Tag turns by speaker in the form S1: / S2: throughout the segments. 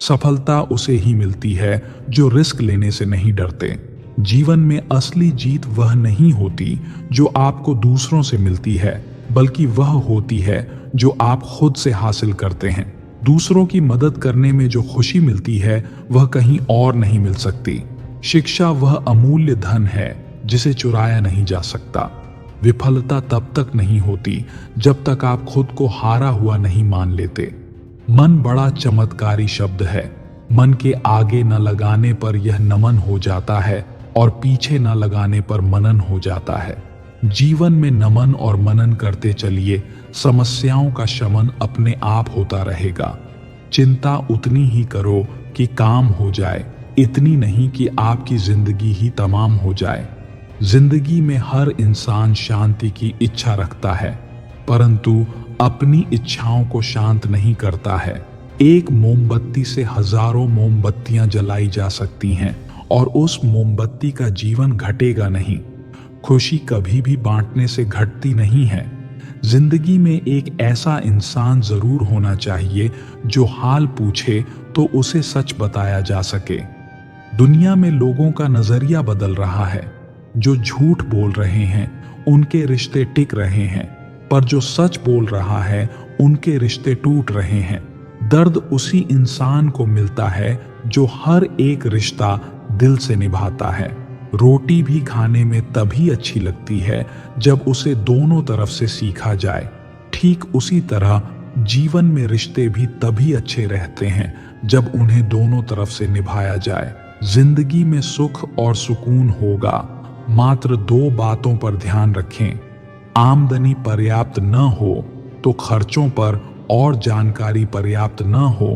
S1: सफलता उसे ही मिलती है जो रिस्क लेने से नहीं डरते। जीवन में असली जीत वह नहीं होती जो आपको दूसरों से मिलती है, बल्कि वह होती है जो आप खुद से हासिल करते हैं। दूसरों की मदद करने में जो खुशी मिलती है वह कहीं और नहीं मिल सकती। शिक्षा वह अमूल्य धन है जिसे चुराया नहीं जा सकता। विफलता तब तक नहीं होती जब तक आप खुद को हारा हुआ नहीं मान लेते। मन बड़ा चमत्कारी शब्द है। मन के आगे न लगाने पर यह नमन हो जाता है और पीछे न लगाने पर मनन हो जाता है। जीवन में नमन और मनन करते चलिए, समस्याओं का शमन अपने आप होता रहेगा। चिंता उतनी ही करो कि काम हो जाए, इतनी नहीं कि आपकी जिंदगी ही तमाम हो जाए। जिंदगी में हर इंसान शांति की इच्छा रखता है, परंतु अपनी इच्छाओं को शांत नहीं करता है। एक मोमबत्ती से हजारों मोमबत्तियां जलाई जा सकती हैं और उस मोमबत्ती का जीवन घटेगा नहीं। खुशी कभी भी बांटने से घटती नहीं है। जिंदगी में एक ऐसा इंसान जरूर होना चाहिए जो हाल पूछे तो उसे सच बताया जा सके। दुनिया में लोगों का नजरिया बदल रहा है। जो झूठ बोल रहे हैं उनके रिश्ते टिक रहे हैं, पर जो सच बोल रहा है उनके रिश्ते टूट रहे हैं। दर्द उसी इंसान को मिलता है जो हर एक रिश्ता दिल से निभाता है। रोटी भी खाने में तभी अच्छी लगती है जब उसे दोनों तरफ से सीखा जाए। ठीक उसी तरह जीवन में रिश्ते भी तभी अच्छे रहते हैं जब उन्हें दोनों तरफ से निभाया जाए। जिंदगी में सुख और सुकून होगा, मात्र दो बातों पर ध्यान रखें। आमदनी पर्याप्त न हो तो खर्चों पर, और जानकारी पर्याप्त न हो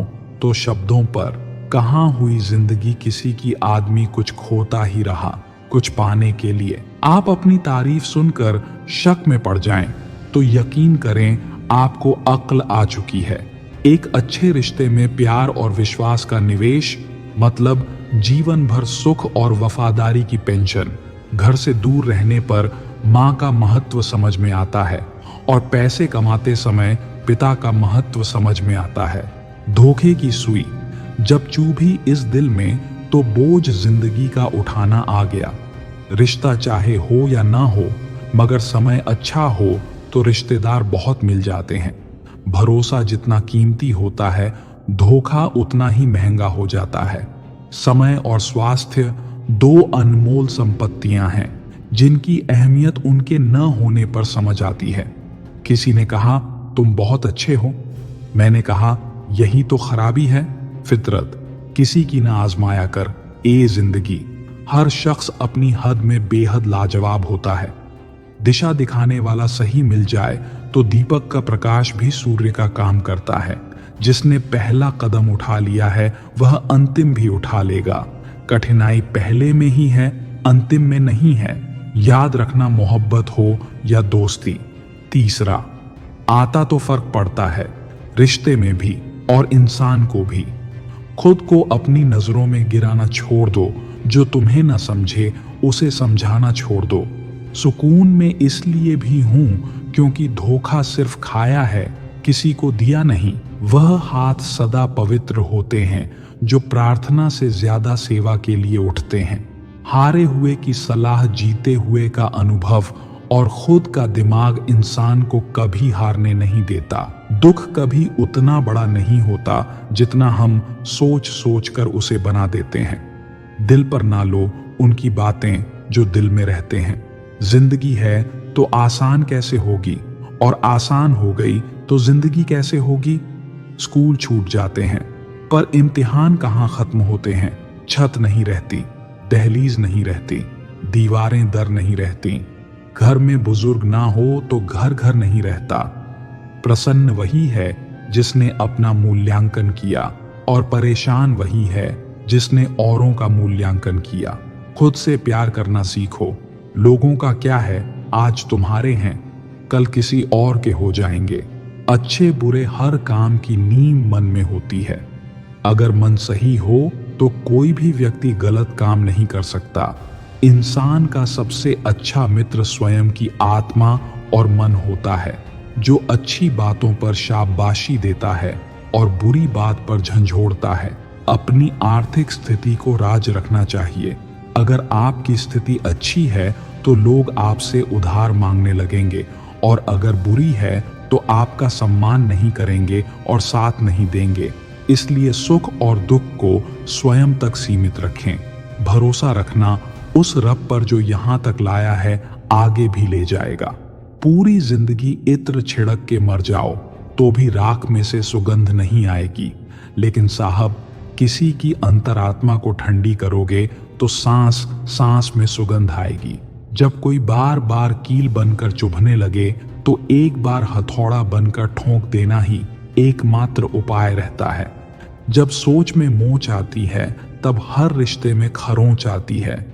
S1: तो शब्दों पर। कहाँ हुई जिंदगी किसी की, आदमी कुछ खोता ही रहा कुछ पाने के लिए। आप अपनी तारीफ सुनकर शक में पड़ जाएं तो यकीन करें आपको अक्ल आ चुकी है। एक अच्छे रिश्ते में प्यार और विश्वास का निवेश मतलब जीवन भर सुख और वफादारी की पेंशन। घर से दूर रहने पर माँ का महत्व समझ में आता है और पैसे कमाते समय पिता का महत्व समझ में आता है। धोखे की सुई जब चुभी इस दिल में तो बोझ जिंदगी का उठाना आ गया। रिश्ता चाहे हो या ना हो, मगर समय अच्छा हो तो रिश्तेदार बहुत मिल जाते हैं। भरोसा जितना कीमती होता है, धोखा उतना ही महंगा हो जाता है। समय और स्वास्थ्य दो अनमोल संपत्तियां हैं जिनकी अहमियत उनके न होने पर समझ आती है। किसी ने कहा तुम बहुत अच्छे हो, मैंने कहा यही तो खराबी है। फितरत किसी की ना आजमाया कर ए जिंदगी। हर शख्स अपनी हद में बेहद लाजवाब होता है। दिशा दिखाने वाला सही मिल जाए तो दीपक का प्रकाश भी सूर्य का काम करता है। जिसने पहला कदम उठा लिया है वह अंतिम भी उठा लेगा। कठिनाई पहले में ही है, अंतिम में नहीं है। याद रखना, मोहब्बत हो या दोस्ती। तीसरा, आता तो फर्क पड़ता है, रिश्ते में भी और इंसान को भी। खुद को अपनी नजरों में गिराना छोड़ दो। जो तुम्हें न समझे उसे समझाना छोड़ दो। सुकून में इसलिए भी हूं क्योंकि धोखा सिर्फ खाया है, किसी को दिया नहीं। वह हाथ सदा पवित्र होते हैं जो प्रार्थना से ज्यादा सेवा के लिए उठते हैं। हारे हुए की सलाह जीते हुए का अनुभव और खुद का दिमाग इंसान को कभी हारने नहीं देता। दुख कभी उतना बड़ा नहीं होता जितना हम सोच सोच कर उसे बना देते हैं। दिल पर ना लो उनकी बातें जो दिल में रहते हैं। जिंदगी है तो आसान कैसे होगी, और आसान हो गई तो जिंदगी कैसे होगी। स्कूल छूट जाते हैं पर इम्तिहान कहाँ खत्म होते हैं। छत नहीं रहती, दहलीज नहीं रहती, दीवारें दर नहीं रहती। घर में बुजुर्ग ना हो तो घर घर नहीं रहता। प्रसन्न वही है जिसने अपना मूल्यांकन किया, और परेशान वही है जिसने औरों का मूल्यांकन किया। खुद से प्यार करना सीखो। लोगों का क्या है, आज तुम्हारे हैं, कल किसी और के हो जाएंगे। अच्छे बुरे हर काम की नींव मन में होती है। अगर मन सही हो तो कोई भी व्यक्ति गलत काम नहीं कर सकता। इंसान का सबसे अच्छा मित्र स्वयं की आत्मा और मन होता है, जो अच्छी बातों पर शाबाशी देता है और बुरी बात पर झंझोड़ता है। अपनी आर्थिक स्थिति को राज रखना चाहिए। अगर आपकी स्थिति अच्छी है तो लोग आपसे उधार मांगने लगेंगे, और अगर बुरी है तो आपका सम्मान नहीं करेंगे और साथ नहीं देंगे। इसलिए सुख और दुख को स्वयं तक सीमित रखें। भरोसा रखना उस रब पर जो यहाँ तक लाया है आगे भी ले जाएगा। पूरी जिंदगी इत्र छिड़क के मर जाओ तो भी राख में से सुगंध नहीं आएगी, लेकिन साहब किसी की अंतरात्मा को ठंडी करोगे तो सांस सांस में सुगंध आएगी। जब कोई बार बार कील बनकर चुभने लगे तो एक बार हथौड़ा बनकर ठोंक देना ही एकमात्र उपाय रहता है। जब सोच में मोच आती है तब हर रिश्ते में खरोंच आती है।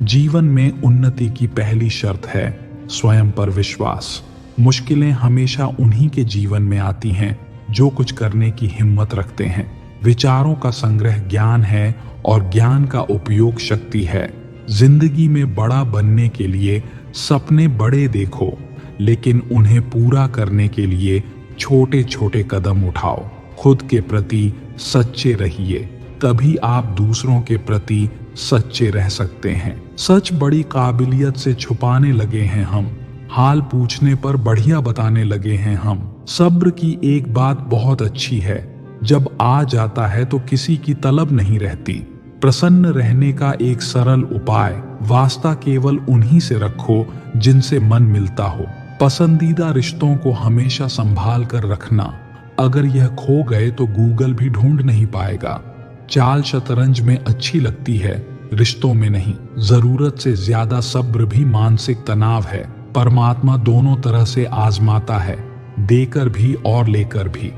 S1: जीवन में उन्नति की पहली शर्त है स्वयं पर विश्वास। मुश्किलें हमेशा उन्हीं के जीवन में आती हैं जो कुछ करने की हिम्मत रखते हैं। विचारों का संग्रह ज्ञान है और ज्ञान का उपयोग शक्ति है। जिंदगी में बड़ा बनने के लिए सपने बड़े देखो, लेकिन उन्हें पूरा करने के लिए छोटे छोटे कदम उठाओ। खुद के प्रति सच्चे रहिए, तभी आप दूसरों के प्रति सच्चे रह सकते हैं। सच बड़ी काबिलियत से छुपाने लगे हैं हम, हाल पूछने पर बढ़िया बताने लगे हैं हम। सब्र की एक बात बहुत अच्छी है, जब आ जाता है तो किसी की तलब नहीं रहती। प्रसन्न रहने का एक सरल उपाय, वास्ता केवल उन्हीं से रखो जिनसे मन मिलता हो। पसंदीदा रिश्तों को हमेशा संभाल कर रखना, अगर यह खो गए तो गूगल भी ढूंढ नहीं पाएगा। चाल शतरंज में अच्छी लगती है, रिश्तों में नहीं। जरूरत से ज्यादा सब्र भी मानसिक तनाव है। परमात्मा दोनों तरह से आजमाता है, देकर भी और लेकर भी।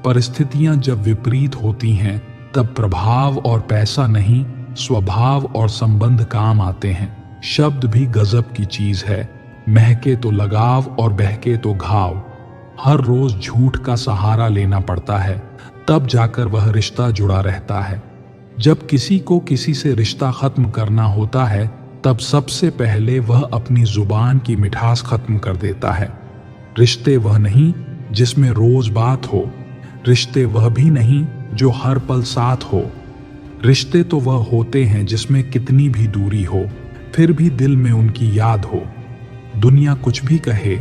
S1: परिस्थितियां जब विपरीत होती हैं तब प्रभाव और पैसा नहीं, स्वभाव और संबंध काम आते हैं। शब्द भी गजब की चीज है, महके तो लगाव और बहके तो घाव। हर रोज झूठ का सहारा लेना पड़ता है, तब जाकर वह रिश्ता जुड़ा रहता है। जब किसी को किसी से रिश्ता खत्म करना होता है तब सबसे पहले वह अपनी जुबान की मिठास खत्म कर देता है। रिश्ते वह नहीं जिसमें रोज बात हो, रिश्ते वह भी नहीं जो हर पल साथ हो। रिश्ते तो वह होते हैं जिसमें कितनी भी दूरी हो फिर भी दिल में उनकी याद हो। दुनिया कुछ भी कहे,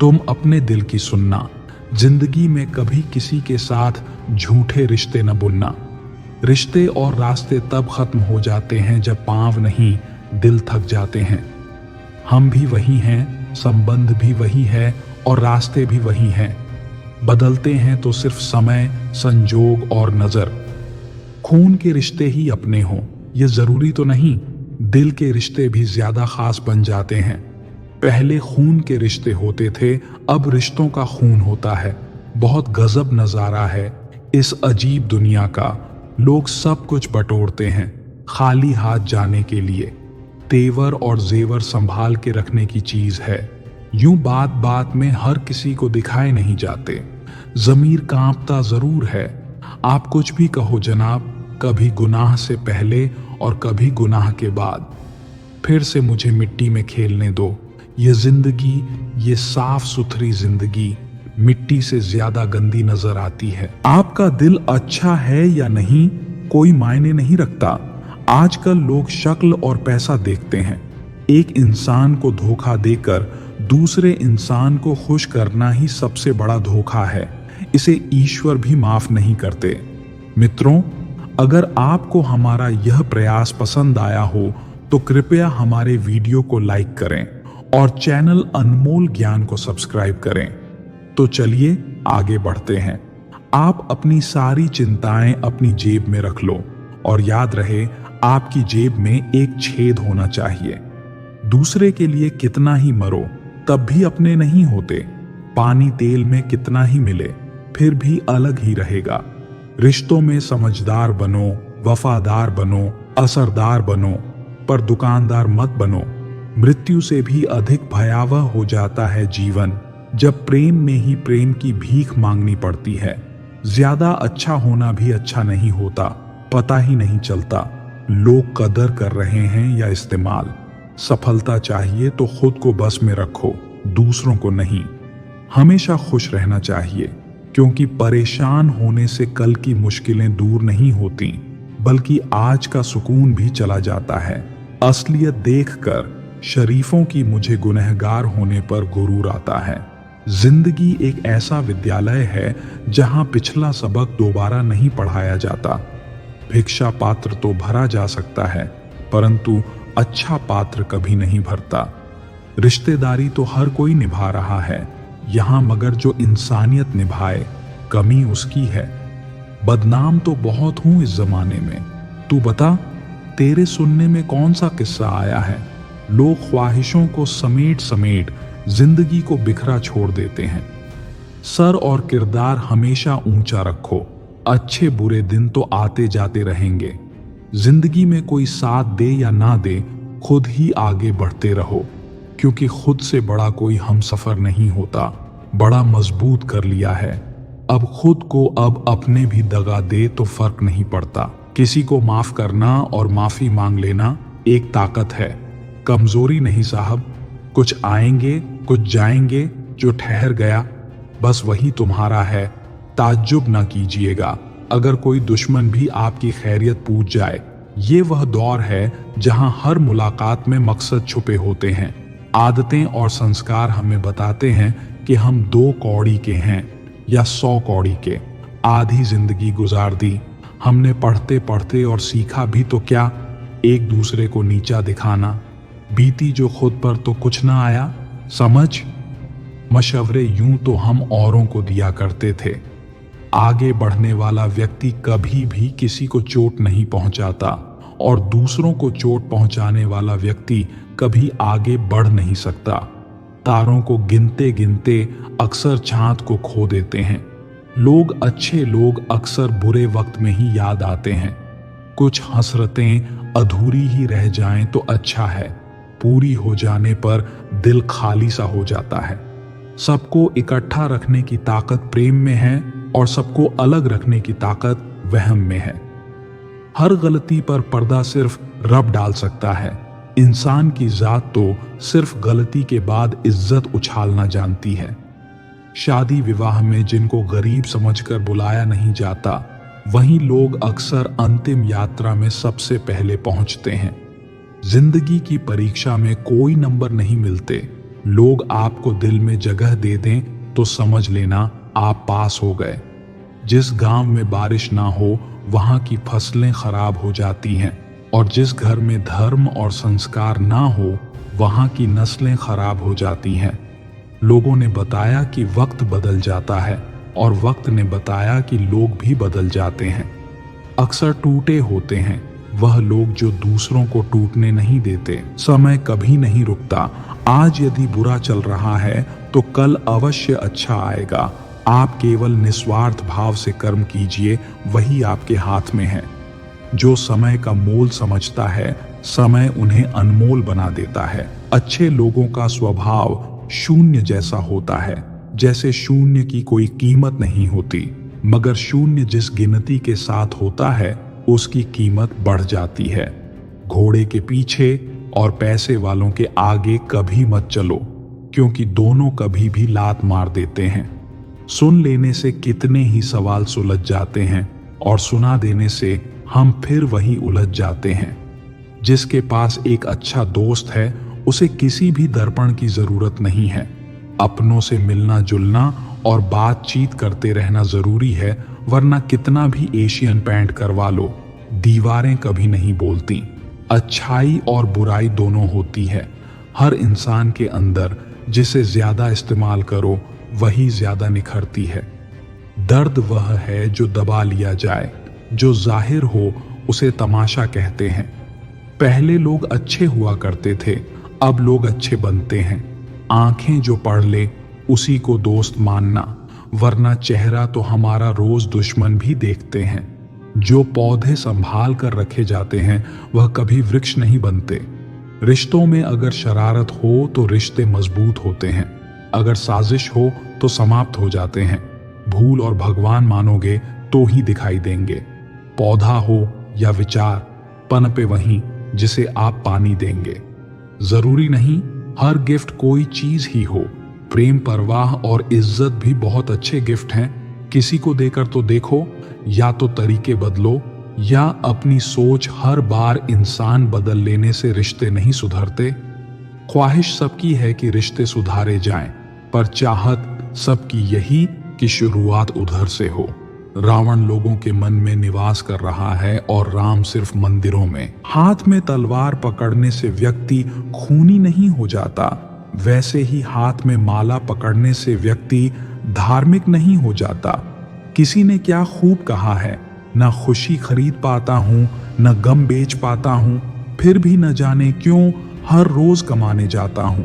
S1: तुम अपने दिल की सुनना। जिंदगी में कभी किसी के साथ झूठे रिश्ते न बुनना। रिश्ते और रास्ते तब खत्म हो जाते हैं जब पांव नहीं दिल थक जाते हैं। हम भी वही हैं, संबंध भी वही है और रास्ते भी वही हैं। बदलते हैं तो सिर्फ समय, संजोग और नजर। खून के रिश्ते ही अपने हों ये जरूरी तो नहीं, दिल के रिश्ते भी ज्यादा खास बन जाते हैं। पहले खून के रिश्ते होते थे, अब रिश्तों का खून होता है। बहुत गजब नजारा है इस अजीब दुनिया का। लोग सब कुछ बटोरते हैं खाली हाथ जाने के लिए। तेवर और जेवर संभाल के रखने की चीज है, यूं बात बात में हर किसी को दिखाए नहीं जाते। जमीर कांपता जरूर है। आप कुछ भी कहो जनाब, कभी गुनाह से पहले और कभी गुनाह के बाद। फिर से मुझे मिट्टी में खेलने दो। ये जिंदगी, ये साफ सुथरी जिंदगी मिट्टी से ज्यादा गंदी नजर आती है। आपका दिल अच्छा है या नहीं कोई मायने नहीं रखता। आजकल लोग शक्ल और पैसा देखते हैं। एक इंसान को धोखा देकर दूसरे इंसान को खुश करना ही सबसे बड़ा धोखा है। इसे ईश्वर भी माफ नहीं करते। मित्रों, अगर आपको हमारा यह प्रयास पसंद आया हो तो कृपया हमारे वीडियो को लाइक करें और चैनल अनमोल ज्ञान को सब्सक्राइब करें। तो चलिए आगे बढ़ते हैं। आप अपनी सारी चिंताएं अपनी जेब में रख लो और याद रहे आपकी जेब में एक छेद होना चाहिए। दूसरे के लिए कितना ही मरो तब भी अपने नहीं होते। पानी तेल में कितना ही मिले फिर भी अलग ही रहेगा। रिश्तों में समझदार बनो, वफादार बनो, असरदार बनो, पर दुकानदार मत बनो। मृत्यु से भी अधिक भयावह हो जाता है जीवन जब प्रेम में ही प्रेम की भीख मांगनी पड़ती है। ज्यादा अच्छा होना भी अच्छा नहीं होता, पता ही नहीं चलता लोग कदर कर रहे हैं या इस्तेमाल। सफलता चाहिए तो खुद को बस में रखो, दूसरों को नहीं। हमेशा खुश रहना चाहिए, क्योंकि परेशान होने से कल की मुश्किलें दूर नहीं होती। बल्कि आज का सुकून भी चला जाता है। असलियत देखकर शरीफों की मुझे गुनहगार होने पर गुरूर आता है। जिंदगी एक ऐसा विद्यालय है जहां पिछला सबक दोबारा नहीं पढ़ाया जाता। भिक्षा पात्र तो भरा जा सकता है, परंतु अच्छा पात्र कभी नहीं भरता। रिश्तेदारी तो हर कोई निभा रहा है यहां, मगर जो इंसानियत निभाए कमी उसकी है। बदनाम तो बहुत हूं इस जमाने में, तू बता तेरे सुनने में कौन सा किस्सा आया है। लोग ख्वाहिशों को समेट समेट जिंदगी को बिखरा छोड़ देते हैं। सर और किरदार हमेशा ऊंचा रखो, अच्छे बुरे दिन तो आते जाते रहेंगे। जिंदगी में कोई साथ दे या ना दे, खुद ही आगे बढ़ते रहो, क्योंकि खुद से बड़ा कोई हमसफर नहीं होता। बड़ा मजबूत कर लिया है, अब खुद को अब अपने भी दगा दे तो फर्क नहीं पड़ता। किसी को माफ करना और माफी मांग लेना एक ताकत है, कमजोरी नहीं साहब। कुछ आएंगे कुछ जाएंगे, जो ठहर गया बस वही तुम्हारा है। ताज्जुब ना कीजिएगा अगर कोई दुश्मन भी आपकी खैरियत पूछ जाए। ये वह दौर है जहां हर मुलाकात में मकसद छुपे होते हैं। आदतें और संस्कार हमें बताते हैं कि हम 2 कौड़ी के हैं या 100 कौड़ी के। आधी जिंदगी गुजार दी हमने पढ़ते पढ़ते, और सीखा भी तो क्या, एक दूसरे को नीचा दिखाना। बीती जो खुद पर तो कुछ ना आया, समझ। मशवरे यूं तो हम औरों को दिया करते थे। आगे बढ़ने वाला व्यक्ति कभी भी किसी को चोट नहीं पहुंचाता, और दूसरों को चोट पहुंचाने वाला व्यक्ति कभी आगे बढ़ नहीं सकता। तारों को गिनते गिनते अक्सर चांद को खो देते हैं। अच्छे लोग अक्सर बुरे वक्त में ही याद आते हैं। कुछ हसरतें अधूरी ही रह जाएं तो अच्छा है, पूरी हो जाने पर दिल खाली सा हो जाता है। सबको इकट्ठा रखने की ताकत प्रेम में है, और सबको अलग रखने की ताकत वहम में है। हर गलती पर पर्दा सिर्फ रब डाल सकता है। इंसान की जात तो सिर्फ गलती के बाद इज्जत उछालना जानती है। शादी विवाह में जिनको गरीब समझकर बुलाया नहीं जाता, वहीं लोग अक्सर अंतिम यात्रा में सबसे पहले पहुंचते हैं। जिंदगी की परीक्षा में कोई नंबर नहीं मिलते। लोग आपको दिल में जगह दे दें तो समझ लेना आप पास हो गए। जिस गांव में बारिश ना हो वहां की फसलें खराब हो जाती हैं, और जिस घर में धर्म और संस्कार ना हो वहां की नस्लें खराब हो जाती हैं। लोगों ने बताया कि वक्त बदल जाता है, और वक्त ने बताया कि लोग भी बदल जाते हैं। अक्सर टूटे होते हैं वह लोग जो दूसरों को टूटने नहीं देते। समय कभी नहीं रुकता। आज यदि बुरा चल रहा है तो कल अवश्य अच्छा आएगा। आप केवल निस्वार्थ भाव से कर्म कीजिए, वही आपके हाथ में है। जो समय का मोल समझता है, समय उन्हें अनमोल बना देता है। अच्छे लोगों का स्वभाव शून्य जैसा होता है, जैसे शून्य की कोई कीमत नहीं होती, मगर शून्य जिस गिनती के साथ होता है उसकी कीमत बढ़ जाती है। घोड़े के पीछे और पैसे वालों के आगे कभी मत चलो, क्योंकि दोनों कभी भी लात मार देते हैं। सुन लेने से कितने ही सवाल सुलझ जाते हैं, और सुना देने से हम फिर वही उलझ जाते हैं। जिसके पास एक अच्छा दोस्त है उसे किसी भी दर्पण की जरूरत नहीं है। अपनों से मिलना जुलना और बातचीत करते रहना जरूरी है, वरना कितना भी एशियन पैंट करवा लो, दीवारें कभी नहीं बोलती। अच्छाई और बुराई दोनों होती है हर इंसान के अंदर। जिसे ज्यादा इस्तेमाल करो वही ज्यादा निखरती है। दर्द वह है जो दबा लिया जाए, जो जाहिर हो उसे तमाशा कहते हैं। पहले लोग अच्छे हुआ करते थे, अब लोग अच्छे बनते हैं। आंखें जो पढ़ ले उसी को दोस्त मानना, वरना चेहरा तो हमारा रोज दुश्मन भी देखते हैं। जो पौधे संभाल कर रखे जाते हैं वह कभी वृक्ष नहीं बनते। रिश्तों में अगर शरारत हो तो रिश्ते मजबूत होते हैं, अगर साजिश हो तो समाप्त हो जाते हैं। भूल और भगवान मानोगे तो ही दिखाई देंगे। पौधा हो या विचार, पनपे वहीं जिसे आप पानी देंगे। जरूरी नहीं हर गिफ्ट कोई चीज ही हो। प्रेम, परवाह और इज्जत भी बहुत अच्छे गिफ्ट हैं। किसी को देकर तो देखो, या तो तरीके बदलो या अपनी सोच हर बार इंसान बदल लेने से रिश्ते नहीं सुधरते? ख्वाहिश सबकी है कि रिश्ते सुधारे जाएं, पर चाहत सबकी यही कि शुरुआत उधर से हो। रावण लोगों के मन में निवास कर रहा है और राम सिर्फ मंदिरों में। हाथ में तलवार पकड़ने से व्यक्ति खूनी नहीं हो जाता, वैसे ही हाथ में माला पकड़ने से व्यक्ति धार्मिक नहीं हो जाता। किसी ने क्या खूब कहा है, न खुशी खरीद पाता हूं न गम बेच पाता हूं, फिर भी न जाने क्यों हर रोज कमाने जाता हूं।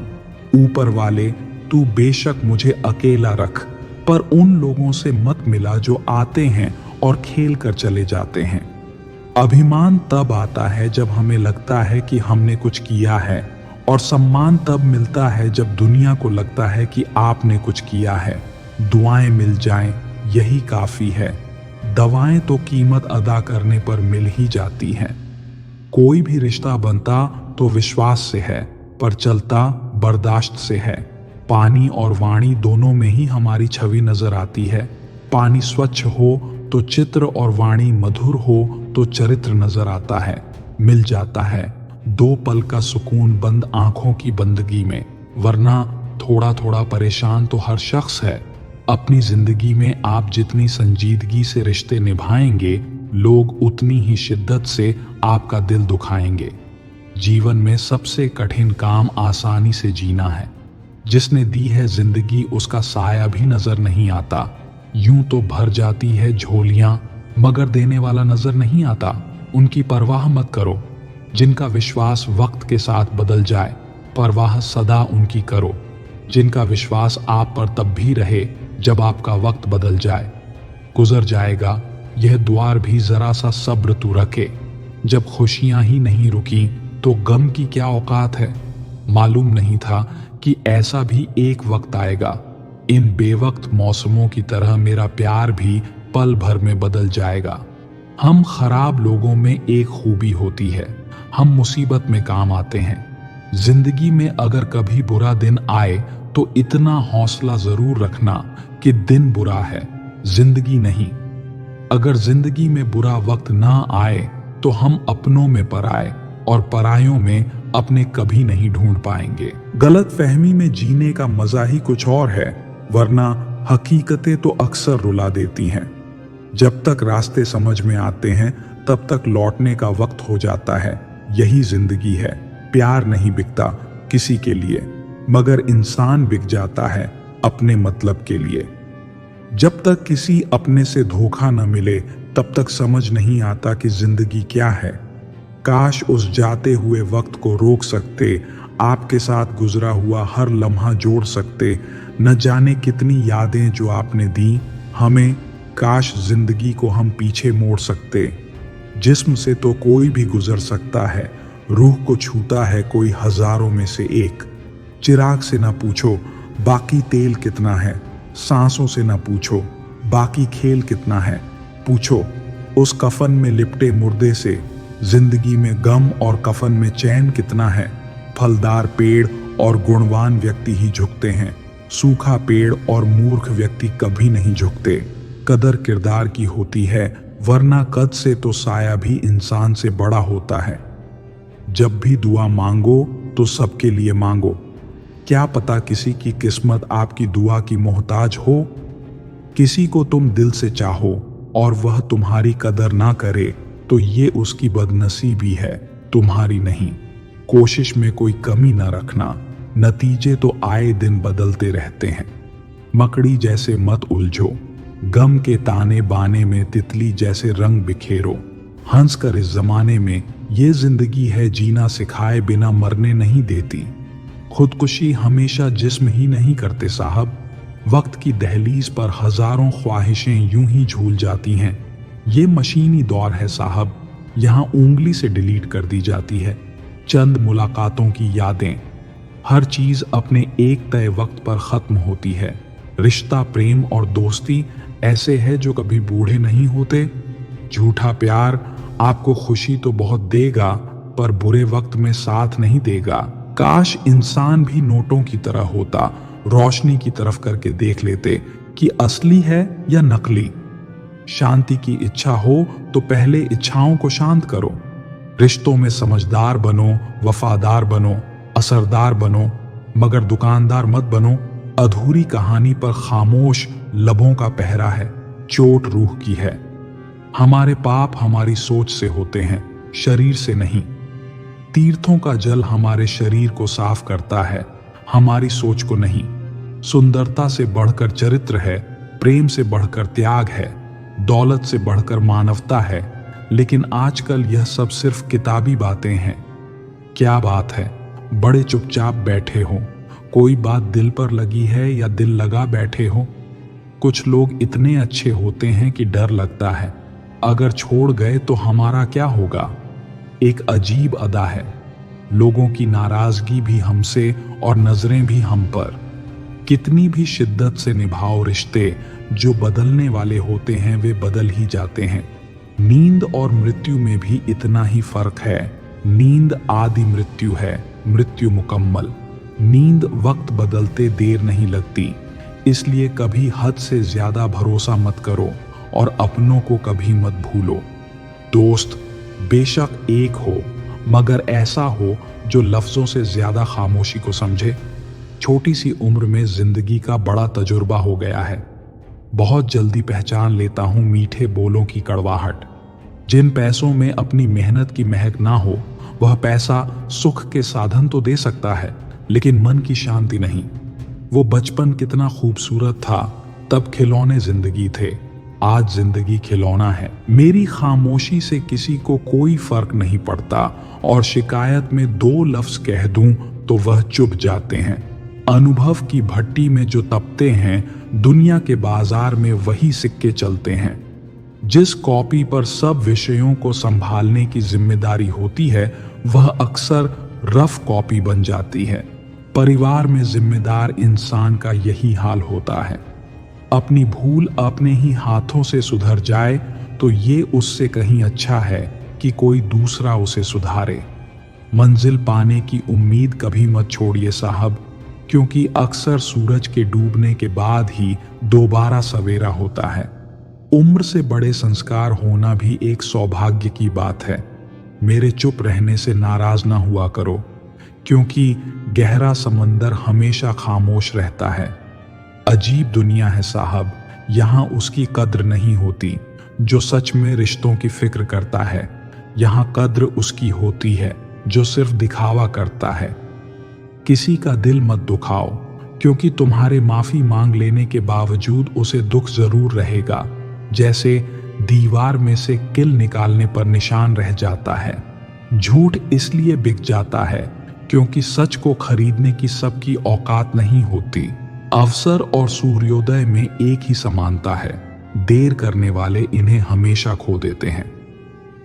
S1: ऊपर वाले तू बेशक मुझे अकेला रख, पर उन लोगों से मत मिला जो आते हैं और खेल कर चले जाते हैं। अभिमान तब आता है जब हमें लगता है कि हमने कुछ किया है, और सम्मान तब मिलता है जब दुनिया को लगता है कि आपने कुछ किया है। दुआएं मिल जाएं यही काफी है, दवाएं तो कीमत अदा करने पर मिल ही जाती हैं। कोई भी रिश्ता बनता तो विश्वास से है, पर चलता बर्दाश्त से है। पानी और वाणी दोनों में ही हमारी छवि नजर आती है। पानी स्वच्छ हो तो चित्र और वाणी मधुर हो तो चरित्र नजर आता है। मिल जाता है 2 पल का सुकून बंद आंखों की बंदगी में, वरना थोड़ा थोड़ा परेशान तो हर शख्स है। अपनी जिंदगी में आप जितनी संजीदगी से रिश्ते निभाएंगे, लोग उतनी ही शिद्दत से आपका दिल दुखाएंगे। जीवन में सबसे कठिन काम आसानी से जीना है। जिसने दी है जिंदगी उसका साया भी नजर नहीं आता। यूं तो भर जाती है झोलियां, मगर देने वाला नजर नहीं आता। उनकी परवाह मत करो जिनका विश्वास वक्त के साथ बदल जाए, परवाह सदा उनकी करो जिनका विश्वास आप पर तब भी रहे जब आपका वक्त बदल जाए। गुजर जाएगा यह द्वार भी, जरा सा सब्र तू रखे। जब खुशियां ही नहीं रुकी तो गम की क्या औकात है। मालूम नहीं था कि ऐसा भी एक वक्त आएगा। इन बेवक्त मौसमों की तरह मेरा प्यार भी पल भर में बदल जाएगा। हम खराब लोगों में एक खूबी होती है, हम मुसीबत में काम आते हैं। जिंदगी में अगर कभी बुरा दिन आए तो इतना हौसला जरूर रखना कि दिन बुरा है, जिंदगी नहीं। अगर जिंदगी में बुरा वक्त ना आए तो हम अपनों में पराए और परायों में अपने कभी नहीं ढूंढ पाएंगे। गलत फहमी में जीने का मजा ही कुछ और है, वरना हकीकतें तो अक्सर रुला देती हैं। जब तक रास्ते समझ में आते हैं तब तक लौटने का वक्त हो जाता है। यही जिंदगी है। प्यार नहीं बिकता किसी के लिए, मगर इंसान बिक जाता है अपने मतलब के लिए। जब तक किसी अपने से धोखा न मिले तब तक समझ नहीं आता कि जिंदगी क्या है। काश उस जाते हुए वक्त को रोक सकते, आपके साथ गुजरा हुआ हर लम्हा जोड़ सकते। न जाने कितनी यादें जो आपने दी हमें, काश जिंदगी को हम पीछे मोड़ सकते। जिस्म से तो कोई भी गुजर सकता है, रूह को छूता है कोई हजारों में से एक। चिराग से ना पूछो बाकी तेल कितना है, सांसों से ना पूछो बाकी खेल कितना है। पूछो उस कफन में लिपटे मुर्दे से, जिंदगी में गम और कफन में चैन कितना है। फलदार पेड़ और गुणवान व्यक्ति ही झुकते हैं, सूखा पेड़ और मूर्ख व्यक्ति कभी नहीं झुकते। कदर किरदार की होती है, वरना कद से तो साया भी इंसान से बड़ा होता है। जब भी दुआ मांगो तो सबके लिए मांगो। क्या पता किसी की किस्मत आपकी दुआ की मोहताज हो। किसी को तुम दिल से चाहो और वह तुम्हारी कदर ना करे तो ये उसकी बदनसीबी है, तुम्हारी नहीं। कोशिश में कोई कमी न रखना, नतीजे तो आए दिन बदलते रहते हैं। मकड़ी जैसे मत उलझो, गम के ताने बाने में तितली जैसे रंग बिखेरो। हंस कर इस जमाने में ये जिंदगी है जीना सिखाए बिना मरने नहीं देती। खुदकुशी हमेशा जिस्म ही नहीं करते साहब। वक्त की दहलीज पर हजारों ख्वाहिशें यूं ही झूल जाती हैं। ये मशीनी दौर है साहब, यहाँ उंगली से डिलीट कर दी जाती है चंद मुलाकातों की यादें। हर चीज अपने एक तय वक्त पर खत्म होती है। रिश्ता, प्रेम और दोस्ती ऐसे है जो कभी बूढ़े नहीं होते। झूठा प्यार आपको खुशी तो बहुत देगा, पर बुरे वक्त में साथ नहीं देगा। काश इंसान भी नोटों की तरह होता, रोशनी की तरफ करके देख लेते कि असली है या नकली। शांति की इच्छा हो तो पहले इच्छाओं को शांत करो। रिश्तों में समझदार बनो, वफादार बनो, असरदार बनो, मगर दुकानदार मत बनो। अधूरी कहानी पर खामोश लबों का पहरा है, चोट रूह की है। हमारे पाप हमारी सोच से होते हैं, शरीर से नहीं। तीर्थों का जल हमारे शरीर को साफ करता है, हमारी सोच को नहीं। सुंदरता से बढ़कर चरित्र है, प्रेम से बढ़कर त्याग है, दौलत से बढ़कर मानवता है। लेकिन आजकल यह सब सिर्फ किताबी बातें हैं। क्या बात है, बड़े चुपचाप बैठे हो, कोई बात दिल पर लगी है या दिल लगा बैठे हो। कुछ लोग इतने अच्छे होते हैं कि डर लगता है, अगर छोड़ गए तो हमारा क्या होगा। एक अजीब अदा है, लोगों की नाराजगी भी हमसे और नजरें भी हम पर। कितनी भी शिद्दत से निभाओ रिश्ते, जो बदलने वाले होते हैं वे बदल ही जाते हैं। नींद और मृत्यु में भी इतना ही फर्क है। नींद आदि मृत्यु है, मृत्यु मुकम्मल। नींद वक्त बदलते देर नहीं लगती, इसलिए कभी हद से ज्यादा भरोसा मत करो और अपनों को कभी मत भूलो। दोस्त बेशक एक हो, मगर ऐसा हो जो लफ्जों से ज्यादा खामोशी को समझे। छोटी सी उम्र में जिंदगी का बड़ा तजुर्बा हो गया है। बहुत जल्दी पहचान लेता हूं मीठे बोलों की कड़वाहट। जिन पैसों में अपनी मेहनत की महक ना हो, वह पैसा सुख के साधन तो दे सकता है, लेकिन मन की शांति नहीं। वो बचपन कितना खूबसूरत था, तब खिलौने जिंदगी थे, आज जिंदगी खिलौना है। मेरी खामोशी से किसी को कोई फर्क नहीं पड़ता, और शिकायत में 2 लफ्ज कह दूं तो वह चुप जाते हैं। अनुभव की भट्टी में जो तपते हैं, दुनिया के बाजार में वही सिक्के चलते हैं। जिस कॉपी पर सब विषयों को संभालने की जिम्मेदारी होती है, वह अक्सर रफ कॉपी बन जाती है। परिवार में जिम्मेदार इंसान का यही हाल होता है। अपनी भूल अपने ही हाथों से सुधर जाए तो ये उससे कहीं अच्छा है कि कोई दूसरा उसे सुधारे। मंजिल पाने की उम्मीद कभी मत छोड़िए साहब, क्योंकि अक्सर सूरज के डूबने के बाद ही दोबारा सवेरा होता है। उम्र से बड़े संस्कार होना भी एक सौभाग्य की बात है। मेरे चुप रहने से नाराज ना हुआ करो, क्योंकि गहरा समंदर हमेशा खामोश रहता है। अजीब दुनिया है साहब, यहाँ उसकी कद्र नहीं होती जो सच में रिश्तों की फिक्र करता है। यहाँ कद्र उसकी होती है जो सिर्फ दिखावा करता है। किसी का दिल मत दुखाओ, क्योंकि तुम्हारे माफी मांग लेने के बावजूद उसे दुख जरूर रहेगा। जैसे दीवार में से किल निकालने पर निशान रह जाता है। झूठ इसलिए बिक जाता है क्योंकि सच को खरीदने की सबकी औकात नहीं होती। अवसर और सूर्योदय में एक ही समानता है, देर करने वाले इन्हें हमेशा खो देते हैं।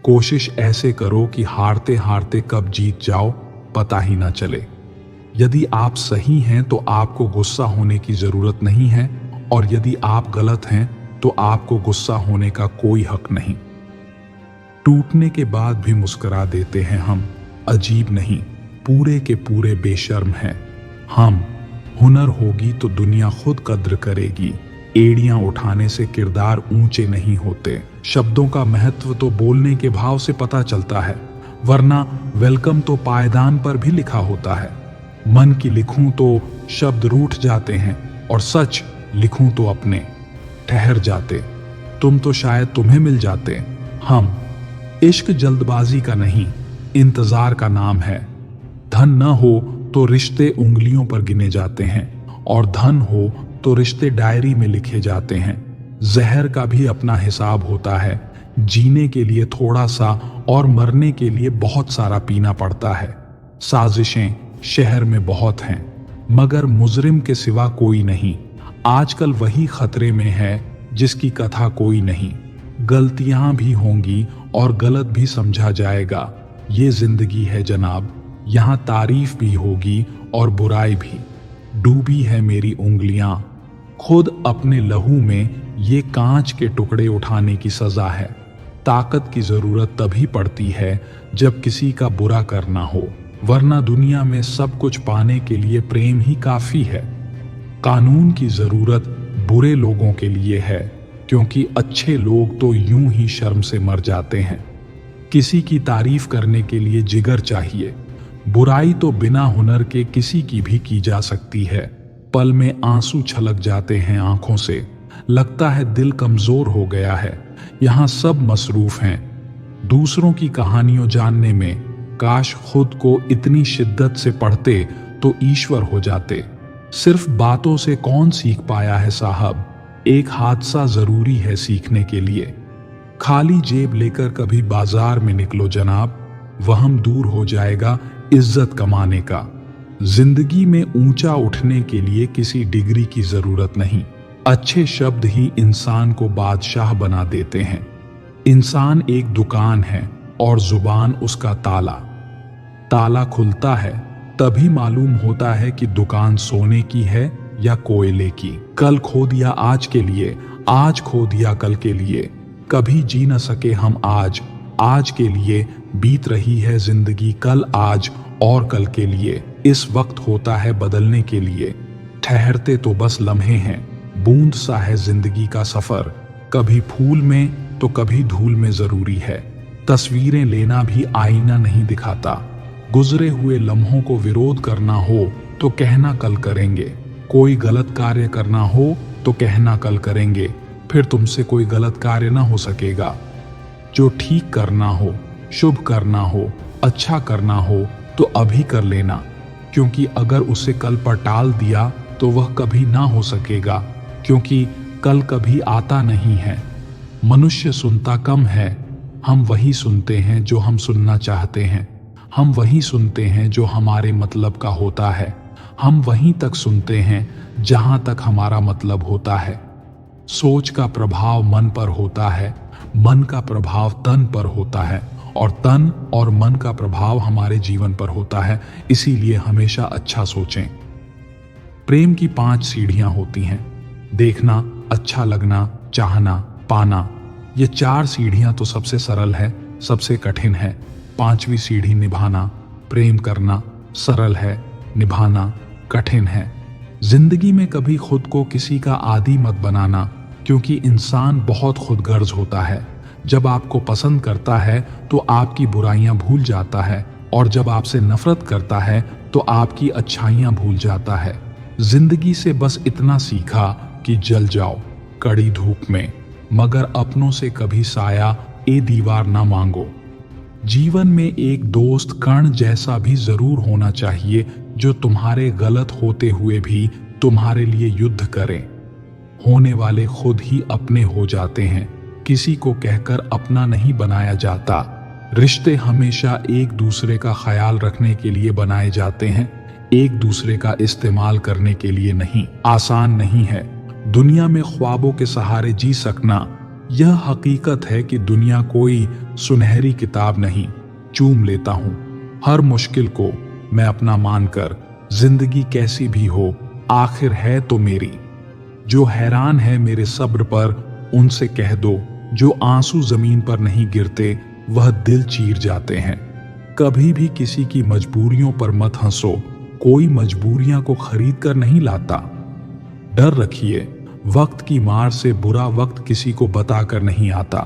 S1: कोशिश ऐसे करो कि हारते हारते कब जीत जाओ पता ही ना चले। यदि आप सही हैं तो आपको गुस्सा होने की जरूरत नहीं है, और यदि आप गलत हैं तो आपको गुस्सा होने का कोई हक नहीं। टूटने के बाद भी मुस्कुरा देते हैं हम, अजीब नहीं, पूरे के पूरे बेशर्म हैं हम। हुनर होगी तो दुनिया खुद कद्र करेगी। एड़ियां उठाने से किरदार ऊंचे नहीं होते। शब्दों का महत्व तो बोलने के भाव से पता चलता है, वरना वेलकम तो पायदान पर भी लिखा होता है। मन की लिखूं तो शब्द रूठ जाते हैं, और सच लिखूं तो अपने ठहर जाते। तुम तो शायद तुम्हें मिल जाते। हम इश्क जल्दबाजी का नहीं, इंतजार का नाम है। धन न हो तो रिश्ते उंगलियों पर गिने जाते हैं, और धन हो तो रिश्ते डायरी में लिखे जाते हैं। जहर का भी अपना हिसाब होता है। जीने के लिए थोड़ा सा और मरने के लिए बहुत सारा पीना पड़ता है। साजिशें शहर में बहुत हैं, मगर मुजरिम के सिवा कोई नहीं। आजकल वही खतरे में है जिसकी कथा कोई नहीं। गलतियां भी होंगी और गलत भी समझा जाएगा। ये जिंदगी है जनाब, यहाँ तारीफ भी होगी और बुराई भी। डूबी है मेरी उंगलियां खुद अपने लहू में, ये कांच के टुकड़े उठाने की सजा है। ताकत की जरूरत तभी पड़ती है जब किसी का बुरा करना हो, वरना दुनिया में सब कुछ पाने के लिए प्रेम ही काफी है। कानून की जरूरत बुरे लोगों के लिए है, क्योंकि अच्छे लोग तो यूं ही शर्म से मर जाते हैं। किसी की तारीफ करने के लिए जिगर चाहिए। बुराई तो बिना हुनर के किसी की भी की जा सकती है। पल में आंसू छलक जाते हैं आंखों से, लगता है दिल कमजोर हो गया है। यहाँ सब मसरूफ हैं दूसरों की कहानियों जानने में। काश खुद को इतनी शिद्दत से पढ़ते तो ईश्वर हो जाते। सिर्फ बातों से कौन सीख पाया है साहब, एक हादसा जरूरी है सीखने के लिए। खाली जेब लेकर कभी बाजार में निकलो जनाब, वहम दूर हो जाएगा इज्जत कमाने का। जिंदगी में ऊंचा उठने के लिए किसी डिग्री की जरूरत नहीं, अच्छे शब्द ही इंसान को बादशाह बना देते हैं। इंसान एक दुकान है और जुबान उसका ताला। ताला खुलता है तभी मालूम होता है कि दुकान सोने की है या कोयले की। कल खो दिया आज के लिए, आज खो दिया कल के लिए। कभी जी न सके हम आज, आज के लिए। बीत रही है जिंदगी कल आज और कल के लिए। इस वक्त होता है बदलने के लिए, ठहरते तो बस लम्हे हैं। बूंद सा है जिंदगी का सफर, कभी फूल में तो कभी धूल में जरूरी है। तस्वीरें लेना भी आईना नहीं दिखाता। गुजरे हुए लम्हों को विरोध करना हो तो कहना कल करेंगे। कोई गलत कार्य करना हो तो कहना कल करेंगे, फिर तुमसे कोई गलत कार्य ना हो सकेगा। जो ठीक करना हो, शुभ करना हो, अच्छा करना हो तो अभी कर लेना, क्योंकि अगर उसे कल पर टाल दिया तो वह कभी ना हो सकेगा, क्योंकि कल कभी आता नहीं है। मनुष्य सुनता कम है, हम वही सुनते हैं जो हम सुनना चाहते हैं। हम वही सुनते हैं जो हमारे मतलब का होता है। हम वहीं तक सुनते हैं जहां तक हमारा मतलब होता है। सोच का प्रभाव मन पर होता है, मन का प्रभाव तन पर होता है, और तन और मन का प्रभाव हमारे जीवन पर होता है। इसीलिए हमेशा अच्छा सोचें। प्रेम की 5 सीढ़ियां होती हैं, देखना, अच्छा लगना, चाहना, पाना। ये 4 सीढ़ियां तो सबसे सरल है, सबसे कठिन है। 5वीं सीढ़ी निभाना, प्रेम करना सरल है, निभाना कठिन है। जिंदगी में कभी खुद को किसी का आदी मत बनाना, क्योंकि इंसान बहुत खुदगर्ज होता है। जब आपको पसंद करता है तो आपकी बुराइयां भूल जाता है, और जब आपसे नफरत करता है तो आपकी अच्छाइयां भूल जाता है। जिंदगी से बस इतना सीखा कि जल जाओ कड़ी धूप में, मगर अपनों से कभी साया ए दीवार ना मांगो। जीवन में एक दोस्त कर्ण जैसा भी जरूर होना चाहिए, जो तुम्हारे गलत होते हुए भी तुम्हारे लिए युद्ध करें। होने वाले खुद ही अपने हो जाते हैं, किसी को कहकर अपना नहीं बनाया जाता। रिश्ते हमेशा एक दूसरे का ख्याल रखने के लिए बनाए जाते हैं, एक दूसरे का इस्तेमाल करने के लिए नहीं। आसान नहीं है दुनिया में ख्वाबों के सहारे जी सकना। यह हकीकत है कि दुनिया कोई सुनहरी किताब नहीं। चूम लेता हूं हर मुश्किल को मैं अपना मानकर, जिंदगी कैसी भी हो आखिर है तो मेरी। जो हैरान है मेरे सब्र पर उनसे कह दो, जो आंसू जमीन पर नहीं गिरते वह दिल चीर जाते हैं। कभी भी किसी की मजबूरियों पर मत हंसो, कोई मजबूरियां को खरीद कर नहीं लाता। डर रखिए, वक्त की मार से बुरा वक्त किसी को बताकर नहीं आता।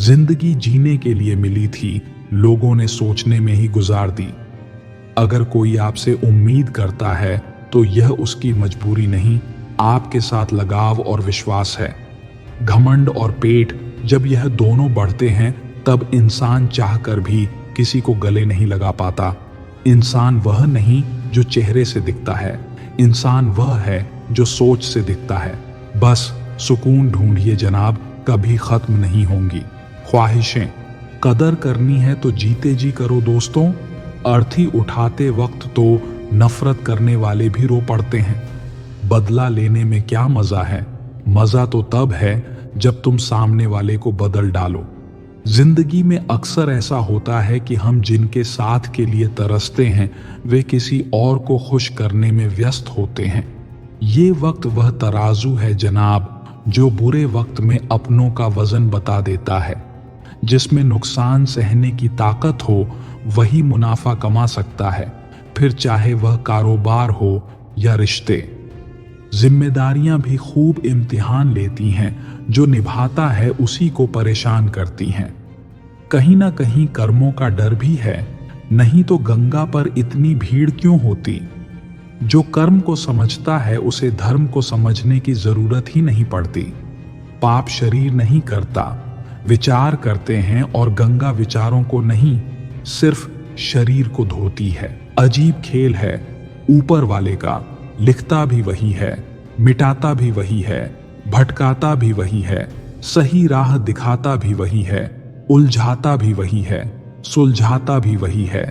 S1: जिंदगी जीने के लिए मिली थी, लोगों ने सोचने में ही गुजार दी। अगर कोई आपसे उम्मीद करता है तो यह उसकी मजबूरी नहीं, आपके साथ लगाव और विश्वास है। घमंड और पेट जब यह दोनों बढ़ते हैं तब इंसान चाहकर भी किसी को गले नहीं लगा पाता। इंसान वह नहीं जो चेहरे से दिखता है, इंसान वह है जो सोच से दिखता है। बस सुकून ढूंढिए जनाब, कभी खत्म नहीं होंगी। ख्वाहिशें कदर करनी है तो जीते जी करो दोस्तों। अर्थी उठाते वक्त तो नफरत करने वाले भी रो पड़ते हैं। बदला लेने में क्या मजा है? मजा तो तब है जब तुम सामने वाले को बदल डालो। जिंदगी में अक्सर ऐसा होता है कि हम जिनके साथ के लिए तरसते हैं वे किसी और को खुश करने में व्यस्त होते हैं। ये वक्त वह तराजू है जनाब जो बुरे वक्त में अपनों का वजन बता देता है। जिसमें नुकसान सहने की ताकत हो वही मुनाफा कमा सकता है, फिर चाहे वह कारोबार हो या रिश्ते। जिम्मेदारियां भी खूब इम्तिहान लेती हैं, जो निभाता है उसी को परेशान करती हैं। कहीं ना कहीं कर्मों का डर भी है, नहीं तो गंगा पर इतनी भीड़ क्यों होती। जो कर्म को समझता है उसे धर्म को समझने की जरूरत ही नहीं पड़ती। पाप शरीर नहीं करता, विचार करते हैं, और गंगा विचारों को नहीं, सिर्फ शरीर को धोती है। अजीब खेल है ऊपर वाले का, लिखता भी वही है, मिटाता भी वही है, भटकाता भी वही है, सही राह दिखाता भी वही है, उलझाता भी वही है, सुलझाता भी वही है।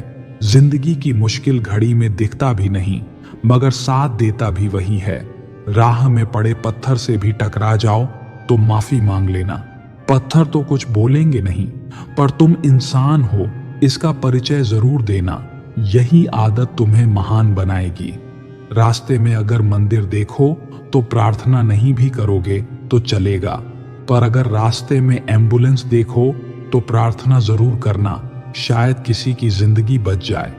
S1: जिंदगी की मुश्किल घड़ी में दिखता भी नहीं, मगर साथ देता भी वही है। राह में पड़े पत्थर से भी टकरा जाओ तो माफी मांग लेना। पत्थर तो कुछ बोलेंगे नहीं, पर तुम इंसान हो इसका परिचय जरूर देना। यही आदत तुम्हें महान बनाएगी। रास्ते में अगर मंदिर देखो तो प्रार्थना नहीं भी करोगे तो चलेगा, पर अगर रास्ते में एम्बुलेंस देखो तो प्रार्थना जरूर करना, शायद किसी की जिंदगी बच जाए।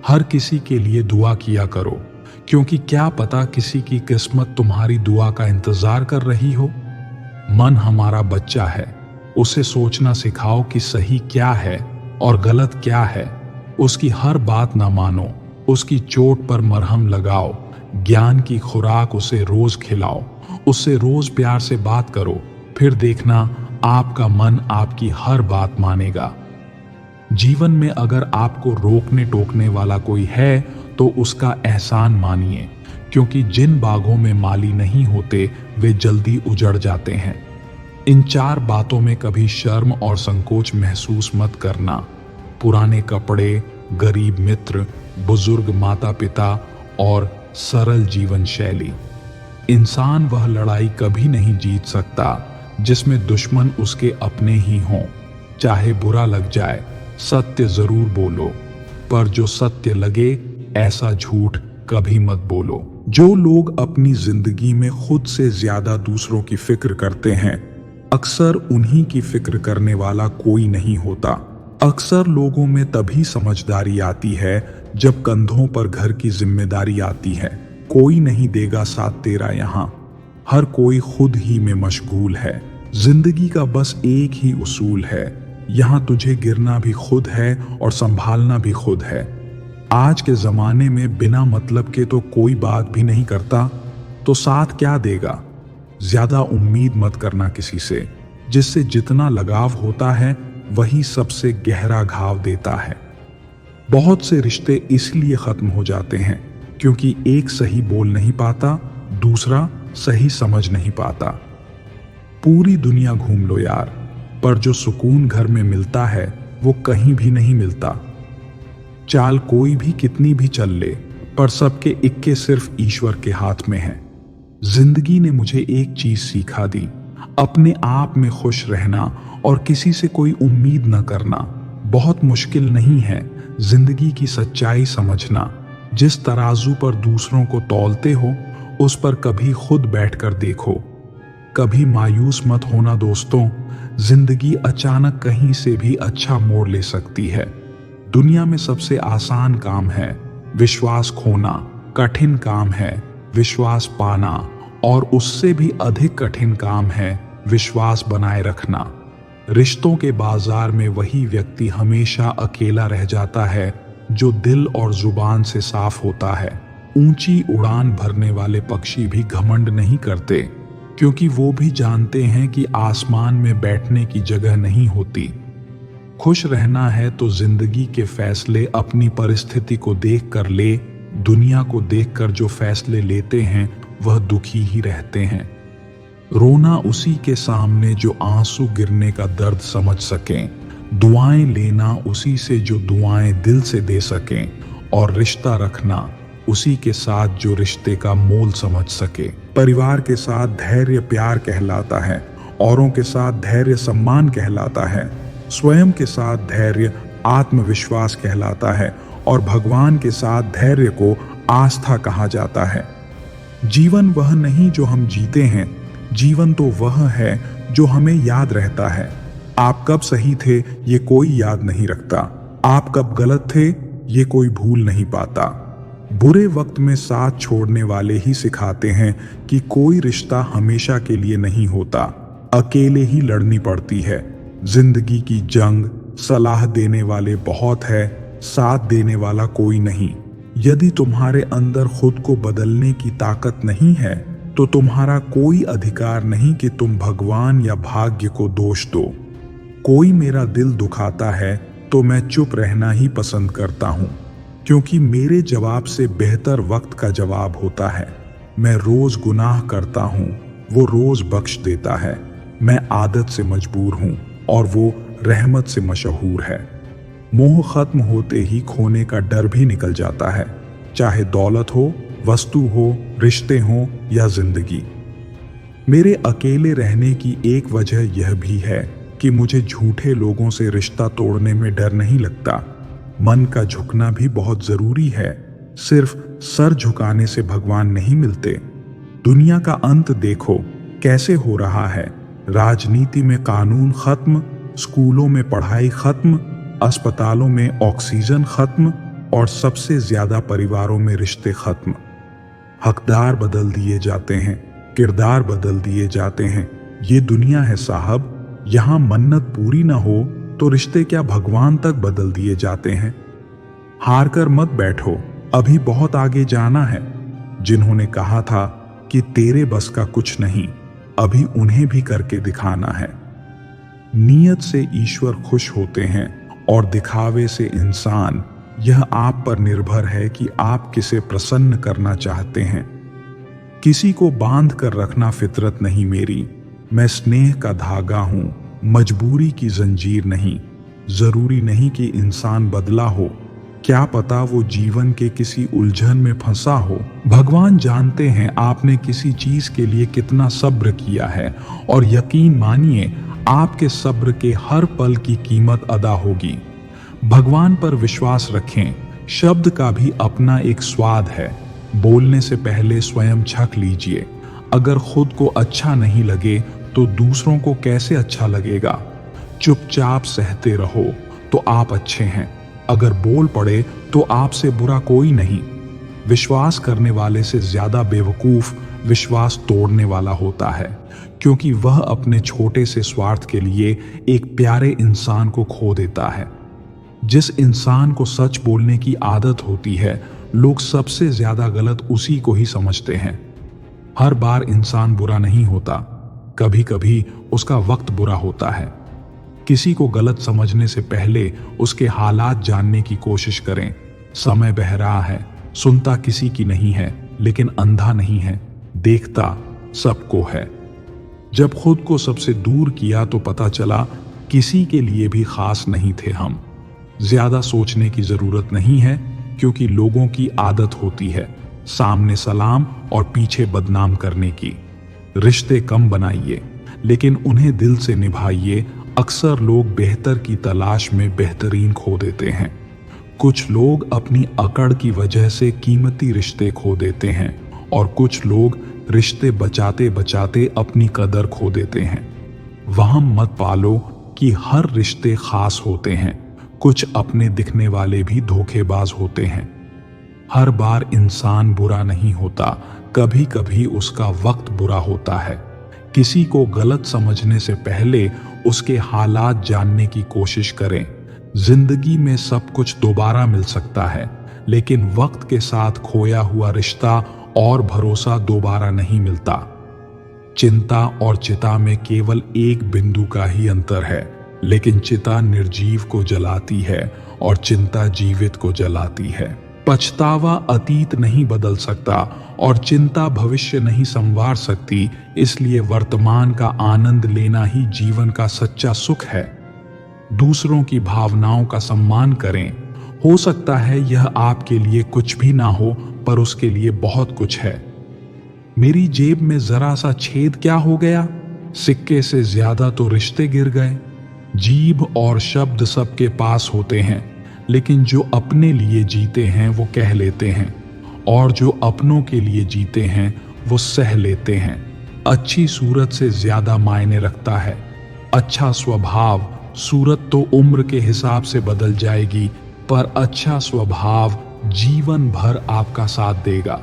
S1: हर किसी के लिए दुआ किया करो, क्योंकि क्या पता किसी की किस्मत तुम्हारी दुआ का इंतजार कर रही हो। मन हमारा बच्चा है, उसे सोचना सिखाओ कि सही क्या है और गलत क्या है। उसकी हर बात ना मानो, उसकी चोट पर मरहम लगाओ। ज्ञान की खुराक उसे रोज खिलाओ, उससे रोज प्यार से बात करो, फिर देखना आपका मन आपकी हर बात मानेगा। जीवन में अगर आपको रोकने टोकने वाला कोई है तो उसका एहसान मानिए, क्योंकि जिन बागों में माली नहीं होते वे जल्दी उजड़ जाते हैं। इन 4 बातों में कभी शर्म और संकोच महसूस मत करना। पुराने कपड़े, गरीब मित्र, बुजुर्ग माता पिता और सरल जीवन शैली। इंसान वह लड़ाई कभी नहीं जीत सकता जिसमें दुश्मन उसके अपने ही हों। चाहे बुरा लग जाए, सत्य जरूर बोलो, पर जो सत्य लगे ऐसा झूठ कभी मत बोलो। जो लोग अपनी जिंदगी में खुद से ज्यादा दूसरों की फिक्र करते हैं, अक्सर उन्हीं की फिक्र करने वाला कोई नहीं होता। अक्सर लोगों में तभी समझदारी आती है जब कंधों पर घर की जिम्मेदारी आती है। कोई नहीं देगा साथ तेरा यहाँ, हर कोई खुद ही में मशगूल है। जिंदगी का बस एक ही उसूल है, यहाँ तुझे गिरना भी खुद है और संभालना भी खुद है। आज के जमाने में बिना मतलब के तो कोई बात भी नहीं करता, तो साथ क्या देगा। ज्यादा उम्मीद मत करना किसी से, जिससे जितना लगाव होता है वही सबसे गहरा घाव देता है। बहुत से रिश्ते इसलिए खत्म हो जाते हैं क्योंकि एक सही बोल नहीं पाता, दूसरा सही समझ नहीं पाता। पूरी दुनिया घूम लो यार, पर जो सुकून घर में मिलता है वो कहीं भी नहीं मिलता। चाल कोई भी कितनी भी चल ले, पर सबके इक्के सिर्फ ईश्वर के हाथ में है। जिंदगी ने मुझे एक चीज सिखा दी, अपने आप में खुश रहना और किसी से कोई उम्मीद न करना। बहुत मुश्किल नहीं है जिंदगी की सच्चाई समझना। जिस तराजू पर दूसरों को तौलते हो, उस पर कभी खुद बैठकर देखो। कभी मायूस मत होना दोस्तों, जिंदगी अचानक कहीं से भी अच्छा मोड़ ले सकती है। दुनिया में सबसे आसान काम है विश्वास खोना, कठिन काम है विश्वास पाना, और उससे भी अधिक कठिन काम है विश्वास बनाए रखना। रिश्तों के बाजार में वही व्यक्ति हमेशा अकेला रह जाता है जो दिल और जुबान से साफ होता है। ऊंची उड़ान भरने वाले पक्षी भी घमंड नहीं करते, क्योंकि वो भी जानते हैं कि आसमान में बैठने की जगह नहीं होती। खुश रहना है तो जिंदगी के फैसले अपनी परिस्थिति को देख कर ले। दुनिया को देखकर जो फैसले लेते हैं वह दुखी ही रहते हैं। रोना उसी के सामने जो आंसू गिरने का दर्द समझ सकें, दुआएं लेना उसी से जो दुआएं दिल से दे सकें, और रिश्ता रखना उसी के साथ जो रिश्ते का मोल समझ सके। परिवार के साथ धैर्य प्यार कहलाता है, औरों के साथ धैर्य सम्मान कहलाता है, स्वयं के साथ धैर्य आत्मविश्वास कहलाता है, और भगवान के साथ धैर्य को आस्था कहा जाता है। जीवन वह नहीं जो हम जीते हैं, जीवन तो वह है जो हमें याद रहता है। आप कब सही थे ये कोई याद नहीं रखता, आप कब गलत थे ये कोई भूल नहीं पाता। बुरे वक्त में साथ छोड़ने वाले ही सिखाते हैं कि कोई रिश्ता हमेशा के लिए नहीं होता, अकेले ही लड़नी पड़ती है। जिंदगी की जंग, सलाह देने वाले बहुत है, साथ देने वाला कोई नहीं। यदि तुम्हारे अंदर खुद को बदलने की ताकत नहीं है तो तुम्हारा कोई अधिकार नहीं कि तुम भगवान या भाग्य को दोष दो। कोई मेरा दिल दुखाता है तो मैं चुप रहना ही पसंद करता हूँ, क्योंकि मेरे जवाब से बेहतर वक्त का जवाब होता है। मैं रोज गुनाह करता हूँ, वो रोज बख्श देता है। मैं आदत से मजबूर हूँ और वो रहमत से मशहूर है। मोह खत्म होते ही खोने का डर भी निकल जाता है, चाहे दौलत हो, वस्तु हो, रिश्ते हो या जिंदगी। मेरे अकेले रहने की एक वजह यह भी है कि मुझे झूठे लोगों से रिश्ता तोड़ने में डर नहीं लगता। मन का झुकना भी बहुत जरूरी है, सिर्फ सर झुकाने से भगवान नहीं मिलते। दुनिया का अंत देखो कैसे हो रहा है। राजनीति में कानून खत्म, स्कूलों में पढ़ाई खत्म, अस्पतालों में ऑक्सीजन खत्म और सबसे ज्यादा परिवारों में रिश्ते खत्म। हकदार बदल दिए जाते हैं, किरदार बदल दिए जाते हैं। ये दुनिया है साहब, यहाँ मन्नत पूरी ना हो तो रिश्ते क्या भगवान तक बदल दिए जाते हैं। हार कर मत बैठो, अभी बहुत आगे जाना है। जिन्होंने कहा था कि तेरे बस का कुछ नहीं, अभी उन्हें भी करके दिखाना है। नियत से ईश्वर खुश होते हैं और दिखावे से इंसान। यह आप पर निर्भर है कि आप किसे प्रसन्न करना चाहते हैं। किसी को बांध कर रखना फितरत नहीं मेरी। मैं स्नेह का धागा हूं, मजबूरी की जंजीर नहीं। जरूरी नहीं कि इंसान बदला हो, क्या पता वो जीवन के किसी उलझन में फंसा हो। भगवान जानते हैं आपने किसी चीज के लिए कितना सब्र किया है, और यकीन मानिए आपके सब्र के हर पल की कीमत अदा होगी। भगवान पर विश्वास रखें। शब्द का भी अपना एक स्वाद है। बोलने से पहले स्वयं छक लीजिए। अगर खुद को अच्छा नहीं लगे तो दूसरों को कैसे अच्छा लगेगा। चुपचाप सहते रहो तो आप अच्छे हैं। अगर बोल पड़े तो आपसे बुरा कोई नहीं। विश्वास करने वाले से ज्यादा बेवकूफ विश्वास तोड़ने वाला होता है, क्योंकि वह अपने छोटे से स्वार्थ के लिए एक प्यारे इंसान को खो देता है। जिस इंसान को सच बोलने की आदत होती है, लोग सबसे ज्यादा गलत उसी को ही समझते हैं। हर बार इंसान बुरा नहीं होता, कभी कभी उसका वक्त बुरा होता है। किसी को गलत समझने से पहले उसके हालात जानने की कोशिश करें। समय बह रहा है, सुनता किसी की नहीं है, लेकिन अंधा नहीं है, देखता सबको है। जब खुद को सबसे दूर किया तो पता चला किसी के लिए भी खास नहीं थे हम। ज्यादा सोचने की जरूरत नहीं है, क्योंकि लोगों की आदत होती है सामने सलाम और पीछे बदनाम करने की। रिश्ते कम बनाइए, लेकिन उन्हें दिल से निभाइए। अक्सर लोग बेहतर की तलाश में बेहतरीन खो देते हैं। कुछ लोग अपनी अकड़ की वजह से कीमती रिश्ते खो देते हैं, और कुछ लोग रिश्ते बचाते बचाते अपनी कदर खो देते हैं। वहम मत पालो कि हर रिश्ते खास होते हैं। कुछ अपने दिखने वाले भी धोखेबाज होते हैं। हर बार इंसान बुरा नहीं होता, कभी कभी उसका वक्त बुरा होता है। किसी को गलत समझने से पहले उसके हालात जानने की कोशिश करें। जिंदगी में सब कुछ दोबारा मिल सकता है, लेकिन वक्त के साथ खोया हुआ रिश्ता और भरोसा दोबारा नहीं मिलता। चिंता और चिता में केवल एक बिंदु का ही अंतर है, लेकिन चिता निर्जीव को जलाती है और चिंता जीवित को जलाती है। पछतावा अतीत नहीं बदल सकता और चिंता भविष्य नहीं संवार सकती। इसलिए वर्तमान का आनंद लेना ही जीवन का सच्चा सुख है। दूसरों की भावनाओं का सम्मान करें। हो सकता है यह आपके लिए कुछ भी ना हो, पर उसके लिए बहुत कुछ है। मेरी जेब में जरा सा छेद क्या हो गया? सिक्के से ज्यादा तो रिश्ते गिर गए। जीभ और शब्द सबके पास होते हैं, लेकिन जो अपने लिए जीते हैं वो कह लेते हैं, और जो अपनों के लिए जीते हैं वो सह लेते हैं। अच्छी सूरत से ज्यादा मायने रखता है। अच्छा स्वभाव। सूरत तो उम्र के हिसाब से बदल जाएगी, पर अच्छा स्वभाव जीवन भर आपका साथ देगा।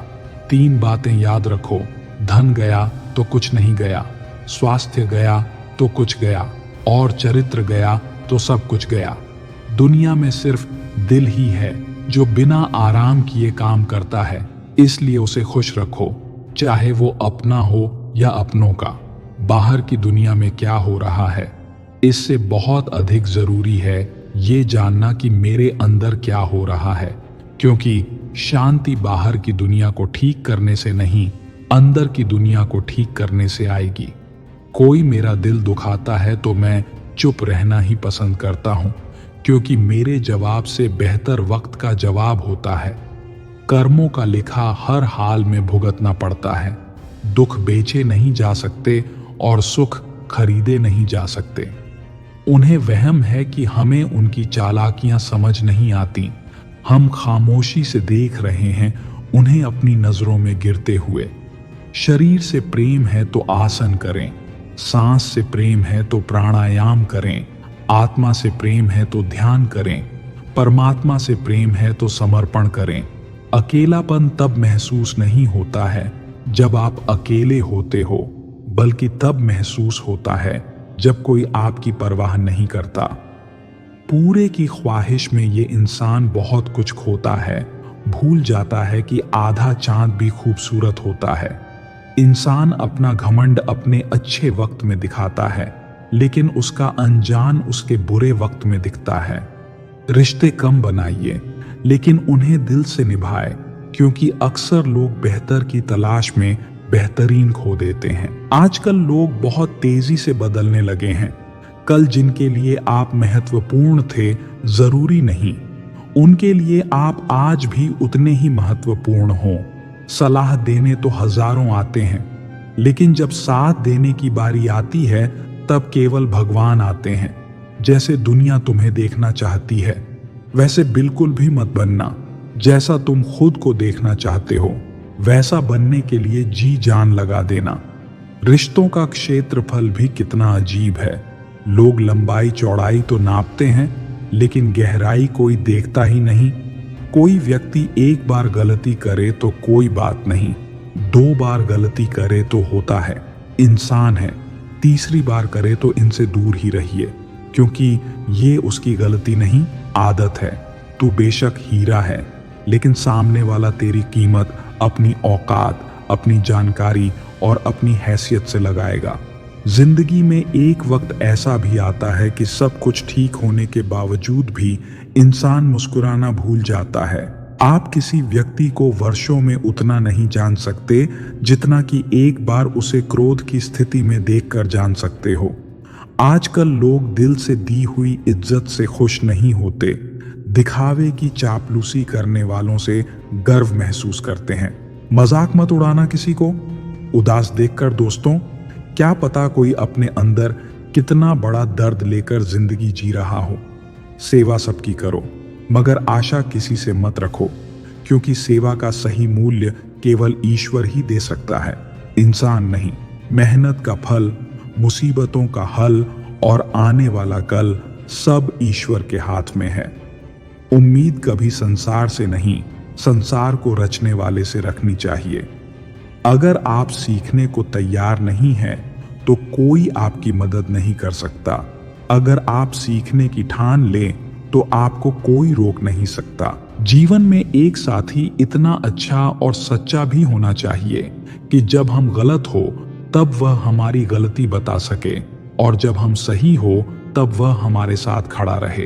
S1: 3 बातें याद रखो, धन गया तो कुछ नहीं गया, स्वास्थ्य गया तो कुछ गया, और चरित्र गया तो सब कुछ गया। दुनिया में सिर्फ दिल ही है जो बिना आराम किए काम करता है, इसलिए उसे खुश रखो, चाहे वो अपना हो या अपनों का। बाहर की दुनिया में क्या हो रहा है, इससे बहुत अधिक जरूरी है ये जानना कि मेरे अंदर क्या हो रहा है, क्योंकि शांति बाहर की दुनिया को ठीक करने से नहीं, अंदर की दुनिया को ठीक करने से आएगी। कोई मेरा दिल दुखाता है तो मैं चुप रहना ही पसंद करता हूं, क्योंकि मेरे जवाब से बेहतर वक्त का जवाब होता है। कर्मों का लिखा हर हाल में भुगतना पड़ता है। दुख बेचे नहीं जा सकते और सुख खरीदे नहीं जा सकते। उन्हें वहम है कि हमें उनकी चालाकियां समझ नहीं आती। हम खामोशी से देख रहे हैं उन्हें अपनी नजरों में गिरते हुए। शरीर से प्रेम है तो आसन करें, सांस से प्रेम है तो प्राणायाम करें, आत्मा से प्रेम है तो ध्यान करें, परमात्मा से प्रेम है तो समर्पण करें। अकेलापन तब महसूस नहीं होता है जब आप अकेले होते हो, बल्कि तब महसूस होता है जब कोई आपकी परवाह नहीं करता। पूरे की ख्वाहिश में ये इंसान बहुत कुछ खोता है, भूल जाता है कि आधा चांद भी खूबसूरत होता है। इंसान अपना घमंड अपने अच्छे वक्त में दिखाता है, लेकिन उसका अनजान उसके बुरे वक्त में दिखता है। रिश्ते कम बनाइए, लेकिन उन्हें दिल से निभाए, क्योंकि अक्सर लोग बेहतर की तलाश में बेहतरीन खो देते हैं। आजकल लोग बहुत तेजी से बदलने लगे हैं। कल जिनके लिए आप महत्वपूर्ण थे, जरूरी नहीं उनके लिए आप आज भी उतने ही महत्वपूर्ण हो। सलाह देने तो हजारों आते हैं, लेकिन जब साथ देने की बारी आती है तब केवल भगवान आते हैं। जैसे दुनिया तुम्हें देखना चाहती है, वैसे बिल्कुल भी मत बनना। जैसा तुम खुद को देखना चाहते हो, वैसा बनने के लिए जी जान लगा देना। रिश्तों का क्षेत्रफल भी कितना अजीब है। लोग लंबाई चौड़ाई तो नापते हैं, लेकिन गहराई कोई देखता ही नहीं। कोई व्यक्ति एक बार गलती करे तो कोई बात नहीं, 2 बार गलती करे तो होता है, इंसान है। तीसरी बार करे तो इनसे दूर ही रहिए, क्योंकि ये उसकी गलती नहीं, आदत है। तू बेशक हीरा है, लेकिन सामने वाला तेरी कीमत अपनी औकात, अपनी जानकारी और अपनी हैसियत से लगाएगा। जिंदगी में एक वक्त ऐसा भी आता है कि सब कुछ ठीक होने के बावजूद भी इंसान मुस्कुराना भूल जाता है। आप किसी व्यक्ति को वर्षों में उतना नहीं जान सकते जितना कि एक बार उसे क्रोध की स्थिति में देखकर जान सकते हो। आजकल लोग दिल से दी हुई इज्जत से खुश नहीं होते, दिखावे की चापलूसी करने वालों से गर्व महसूस करते हैं। मजाक मत उड़ाना किसी को उदास देखकर दोस्तों। क्या पता कोई अपने अंदर कितना बड़ा दर्द लेकर जिंदगी जी रहा हो। सेवा सबकी करो, मगर आशा किसी से मत रखो, क्योंकि सेवा का सही मूल्य केवल ईश्वर ही दे सकता है, इंसान नहीं। मेहनत का फल, मुसीबतों का हल और आने वाला कल सब ईश्वर के हाथ में है। उम्मीद कभी संसार से नहीं, संसार को रचने वाले से रखनी चाहिए। अगर आप सीखने को तैयार नहीं हैं, तो कोई आपकी मदद नहीं कर सकता। अगर आप सीखने की ठान लें, तो आपको कोई रोक नहीं सकता। जीवन में एक साथी इतना अच्छा और सच्चा भी होना चाहिए कि जब हम गलत हो तब वह हमारी गलती बता सके, और जब हम सही हो तब वह हमारे साथ खड़ा रहे।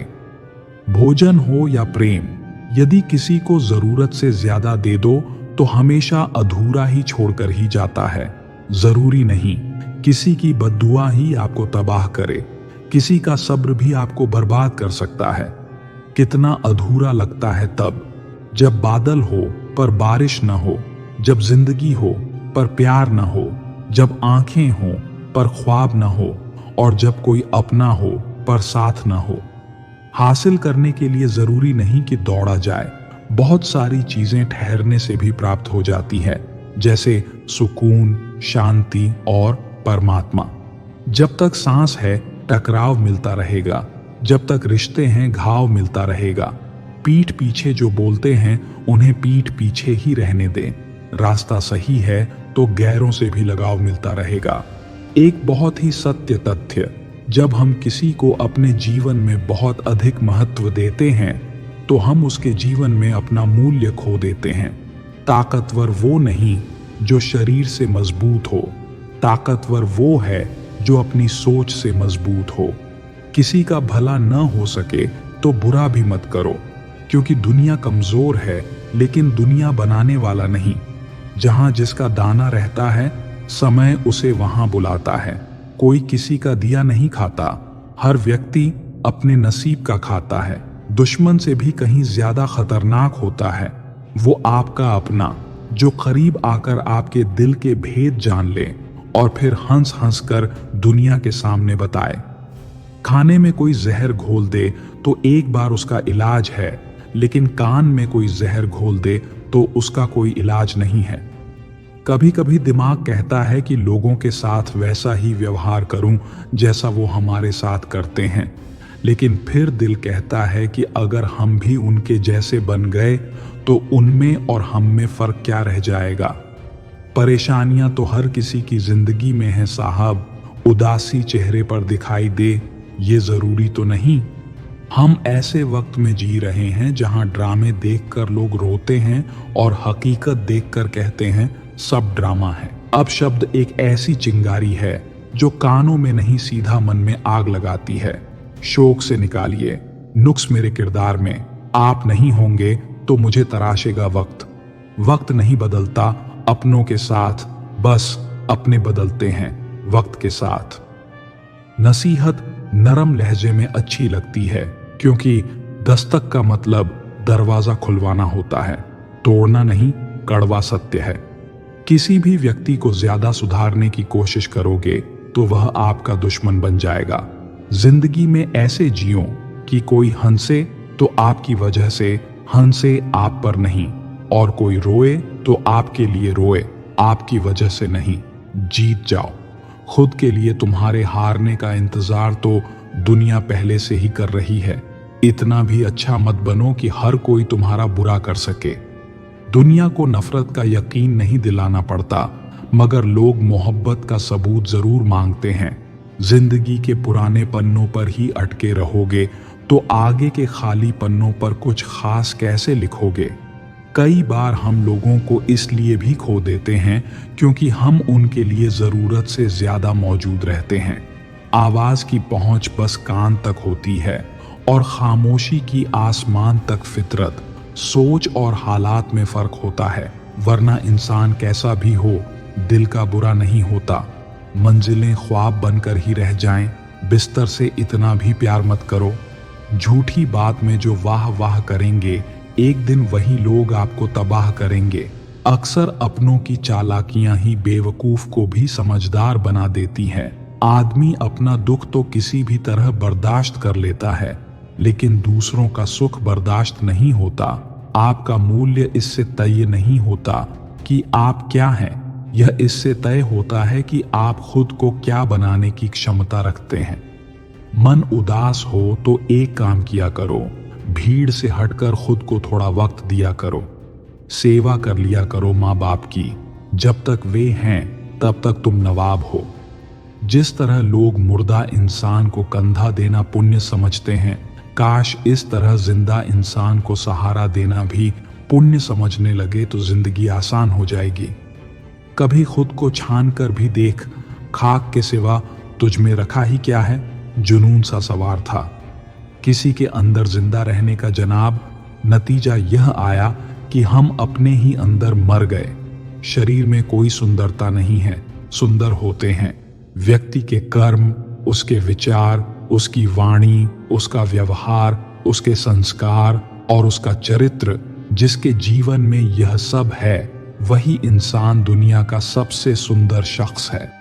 S1: भोजन हो या प्रेम, यदि किसी को जरूरत से ज्यादा दे दो तो हमेशा अधूरा ही छोड़कर ही जाता है। जरूरी नहीं किसी की बद्दुआ ही आपको तबाह करे, किसी का सब्र भी आपको बर्बाद कर सकता है। कितना अधूरा लगता है तब जब बादल हो पर बारिश न हो, जब जिंदगी हो पर प्यार न हो, जब आंखें हो पर ख्वाब न हो, और जब कोई अपना हो पर साथ न हो। हासिल करने के लिए जरूरी नहीं कि दौड़ा जाए, बहुत सारी चीजें ठहरने से भी प्राप्त हो जाती है, जैसे सुकून, शांति और परमात्मा। जब तक सांस है टकराव मिलता रहेगा, जब तक रिश्ते हैं घाव मिलता रहेगा। पीठ पीछे जो बोलते हैं उन्हें पीठ पीछे ही रहने दें। रास्ता सही है तो गैरों से भी लगाव मिलता रहेगा। एक बहुत ही सत्य तथ्य, जब हम किसी को अपने जीवन में बहुत अधिक महत्व देते हैं तो हम उसके जीवन में अपना मूल्य खो देते हैं। ताकतवर वो नहीं जो शरीर से मजबूत हो, ताकतवर वो है जो अपनी सोच से मजबूत हो। किसी का भला न हो सके तो बुरा भी मत करो, क्योंकि दुनिया कमजोर है लेकिन दुनिया बनाने वाला नहीं। जहां जिसका दाना रहता है समय उसे वहां बुलाता है। कोई किसी का दिया नहीं खाता, हर व्यक्ति अपने नसीब का खाता है। दुश्मन से भी कहीं ज्यादा खतरनाक होता है वो आपका अपना, जो करीब आकर आपके दिल के भेद जान ले और फिर हंस हंस कर दुनिया के सामने बताए। खाने में कोई जहर घोल दे तो एक बार उसका इलाज है, लेकिन कान में कोई जहर घोल दे तो उसका कोई इलाज नहीं है। कभी कभी दिमाग कहता है कि लोगों के साथ वैसा ही व्यवहार करूं जैसा वो हमारे साथ करते हैं, लेकिन फिर दिल कहता है कि अगर हम भी उनके जैसे बन गए तो उनमें और हम में फर्क क्या रह जाएगा। परेशानियां तो हर किसी की जिंदगी में है साहब, उदासी चेहरे पर दिखाई दे ये जरूरी तो नहीं। हम ऐसे वक्त में जी रहे हैं जहां ड्रामे देखकर लोग रोते हैं और हकीकत देखकर कहते हैं सब ड्रामा है। अब शब्द एक ऐसी चिंगारी है जो कानों में नहीं सीधा मन में आग लगाती है। शोक से निकालिए नुक्स मेरे किरदार में, आप नहीं होंगे तो मुझे तराशेगा वक्त। वक्त नहीं बदलता अपनों के साथ, बस अपने बदलते हैं वक्त के साथ। नसीहत नरम लहजे में अच्छी लगती है, क्योंकि दस्तक का मतलब दरवाजा खुलवाना होता है, तोड़ना नहीं। कड़वा सत्य है, किसी भी व्यक्ति को ज्यादा सुधारने की कोशिश करोगे तो वह आपका दुश्मन बन जाएगा। जिंदगी में ऐसे जियो कि कोई हंसे तो आपकी वजह से हंसे, आप पर नहीं, और कोई रोए तो आपके लिए रोए, आपकी वजह से नहीं। जीत जाओ। खुद के लिए तुम्हारे हारने का इंतजार तो दुनिया पहले से ही कर रही है। इतना भी अच्छा मत बनो कि हर कोई तुम्हारा बुरा कर सके। दुनिया को नफरत का यकीन नहीं दिलाना पड़ता, मगर लोग मोहब्बत का सबूत जरूर मांगते हैं। जिंदगी के पुराने पन्नों पर ही अटके रहोगे तो आगे के खाली पन्नों पर कुछ खास कैसे लिखोगे। कई बार हम लोगों को इसलिए भी खो देते हैं क्योंकि हम उनके लिए जरूरत से ज्यादा मौजूद रहते हैं। आवाज की पहुंच बस कान तक होती है और खामोशी की आसमान तक फितरत। सोच और हालात में फर्क होता है, वरना इंसान कैसा भी हो दिल का बुरा नहीं होता। मंजिलें ख्वाब बनकर ही रह जाएं, बिस्तर से इतना भी प्यार मत करो। झूठी बात में जो वाह वाह करेंगे एक दिन वही लोग आपको तबाह करेंगे। अक्सर अपनों की चालाकियां ही बेवकूफ को भी समझदार बना देती हैं। आदमी अपना दुख तो किसी भी तरह बर्दाश्त कर लेता है, लेकिन दूसरों का सुख बर्दाश्त नहीं होता। आपका मूल्य इससे तय नहीं होता कि आप क्या हैं, यह इससे तय होता है कि आप खुद को क्या बनाने की क्षमता रखते हैं। मन उदास हो तो एक काम किया करो, भीड़ से हटकर खुद को थोड़ा वक्त दिया करो। सेवा कर लिया करो माँ बाप की, जब तक वे हैं तब तक तुम नवाब हो। जिस तरह लोग मुर्दा इंसान को कंधा देना पुण्य समझते हैं, काश इस तरह जिंदा इंसान को सहारा देना भी पुण्य समझने लगे तो जिंदगी आसान हो जाएगी। कभी खुद को छान कर भी देख, खाक के सिवा तुझ में रखा ही क्या है। जुनून सा सवार था किसी के अंदर जिंदा रहने का जनाब। नतीजा यह आया कि हम अपने ही अंदर मर गए। शरीर में कोई सुंदरता नहीं है, सुंदर होते हैं व्यक्ति के कर्म, उसके विचार, उसकी वाणी, उसका व्यवहार, उसके संस्कार और उसका चरित्र। जिसके जीवन में यह सब है वही इंसान दुनिया का सबसे सुंदर शख्स है।